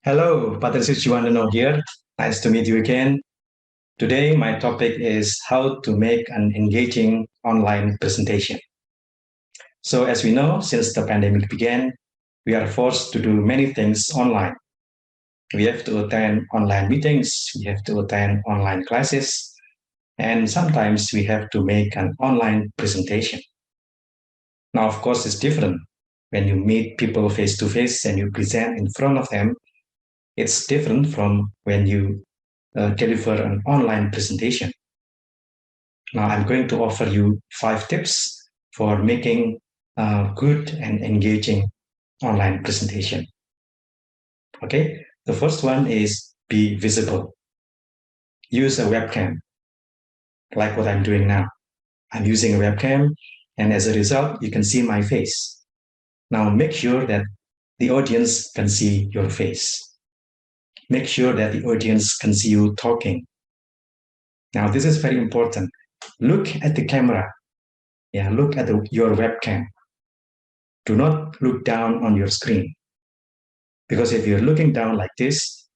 Hello, Patricia Chiwandano here. Nice to meet you again. Today, my topic is how to make an engaging online presentation. So, as we know, since the pandemic began, we are forced to do many things online. We have to attend online meetings, we have to attend online classes, and sometimes we have to make an online presentation. Now, of course, it's different when you meet people face to face and you present in front of them. It's different from when you deliver an online presentation. Now, I'm going to offer you 5 tips for making a good and engaging online presentation. Okay, the first one is be visible. Use a webcam, like what I'm doing now. I'm using a webcam, and as a result, you can see my face. Now, make sure that the audience can see your face. Make sure that the audience can see you talking. Now, this is very important. Look at the camera. Yeah, look at your webcam. Do not look down on your screen. Because if you're looking down like this,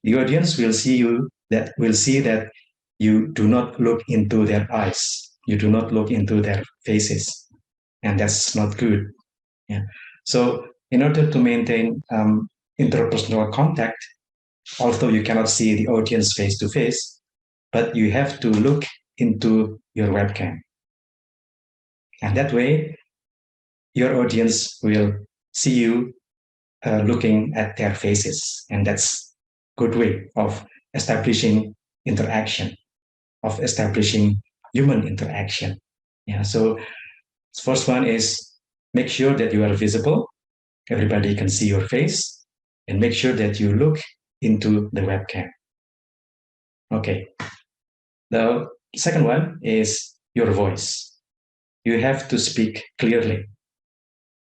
the audience will see that you do not look into their eyes. You do not look into their faces. And that's not good. Yeah. So in order to maintain interpersonal contact, although you cannot see the audience face to face, but you have to look into your webcam. And that way, your audience will see you looking at their faces. And that's a good way of establishing interaction, of establishing human interaction. Yeah. So first one is make sure that you are visible. Everybody can see your face, and make sure that you look into the webcam. Okay. The second one is your voice. You have to speak clearly.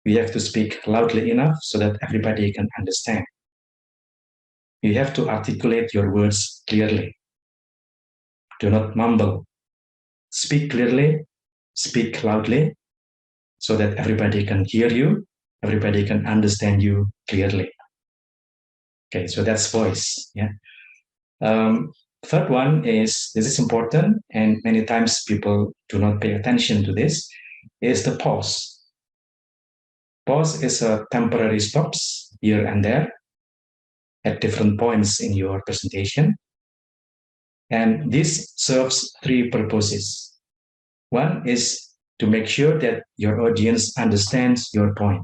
You have to speak loudly enough so that everybody can understand. You have to articulate your words clearly. Do not mumble. Speak clearly, speak loudly, so that everybody can hear you, everybody can understand you clearly. Okay, so that's voice. Yeah. Third one is this is important, and many times people do not pay attention to this, is the pause. Pause is a temporary stops here and there at different points in your presentation. And this serves 3 purposes. One is to make sure that your audience understands your point.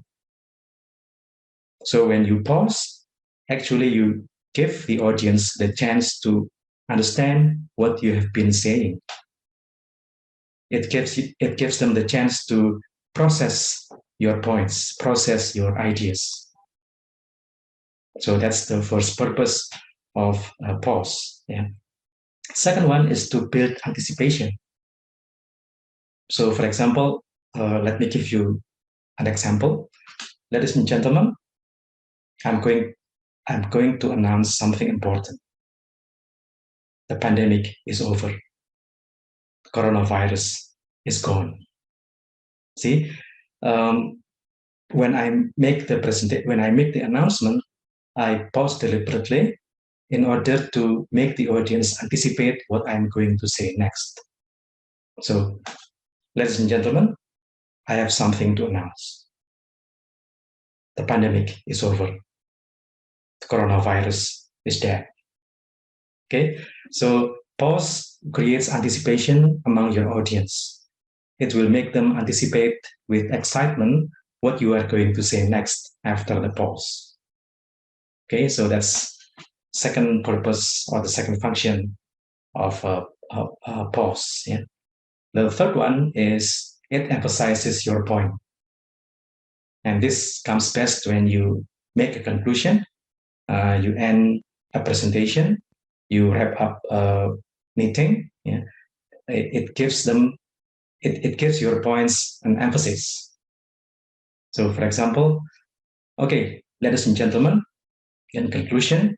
So when you pause, actually you give the audience the chance to understand what you have been saying. It gives them the chance to process your points, process your ideas. So that's the first purpose of a pause. Yeah. Second one is to build anticipation. So, for example, let me give you an example. Ladies and gentlemen, I'm going to announce something important. The pandemic is over. Coronavirus is gone. See, um, when I make the announcement, I pause deliberately in order to make the audience anticipate what I'm going to say next. So, ladies and gentlemen, I have something to announce. The pandemic is over. The coronavirus is dead. Okay, so pause creates anticipation among your audience. It will make them anticipate with excitement what you are going to say next after the pause. Okay, so that's second purpose or the second function of a pause. Yeah. The third one is it emphasizes your point. And this comes best when you make a conclusion, you end a presentation, you wrap up a meeting. Yeah. It gives them, it gives your points an emphasis. So, for example, okay, ladies and gentlemen, in conclusion,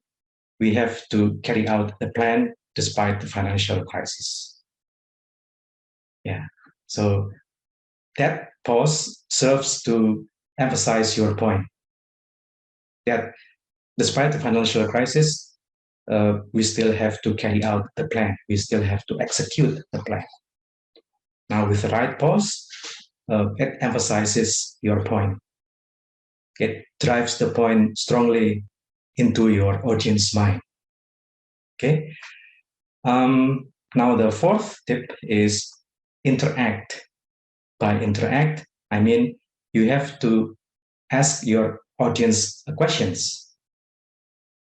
we have to carry out the plan despite the financial crisis. Yeah. So that pause serves to emphasize your point that despite the financial crisis, we still have to carry out the plan. We still have to execute the plan. Now, with the right pause, it emphasizes your point. It drives the point strongly into your audience mind. Okay. Now, the fourth tip is interact. By interact, I mean you have to ask your audience questions.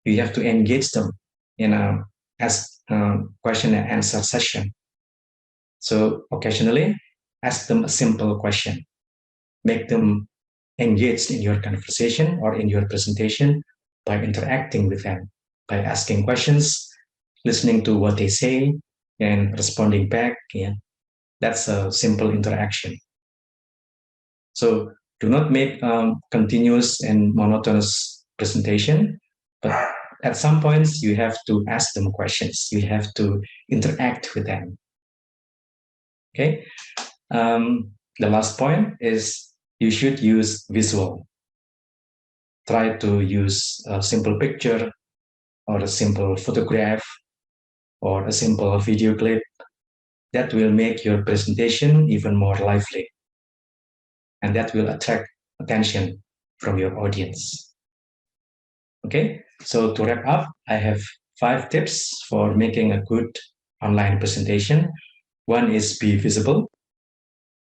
You have to engage them in a question and answer session. So occasionally, ask them a simple question. Make them engaged in your conversation or in your presentation by interacting with them, by asking questions, listening to what they say, and responding back. Yeah, that's a simple interaction. So do not make continuous and monotonous presentation, but at some points you have to ask them questions. You have to interact with them. Okay. The last point is you should use visual. Try to use a simple picture or a simple photograph or a simple video clip that will make your presentation even more lively, and that will attract attention from your audience. Okay, so to wrap up, I have 5 tips for making a good online presentation. One is be visible.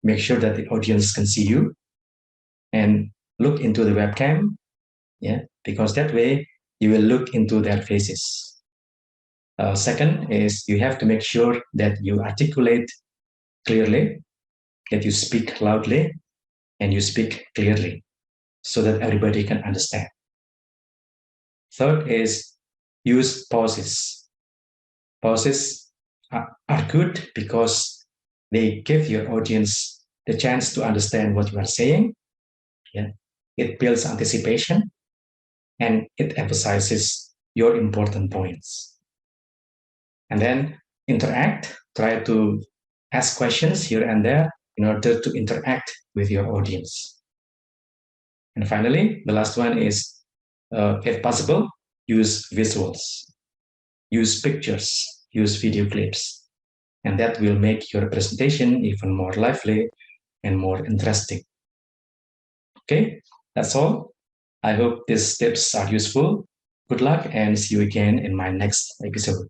Make sure that the audience can see you and look into the webcam, yeah, because that way you will look into their faces. Second is you have to make sure that you articulate clearly, that you speak loudly, and you speak clearly so that everybody can understand. Third is use pauses. Pauses are good because they give your audience the chance to understand what you are saying. Yeah. It builds anticipation and it emphasizes your important points. And then interact, try to ask questions here and there in order to interact with your audience. And finally, the last one is, if possible, use visuals, use pictures, use video clips, and that will make your presentation even more lively and more interesting. Okay, that's all. I hope these tips are useful. Good luck and see you again in my next episode.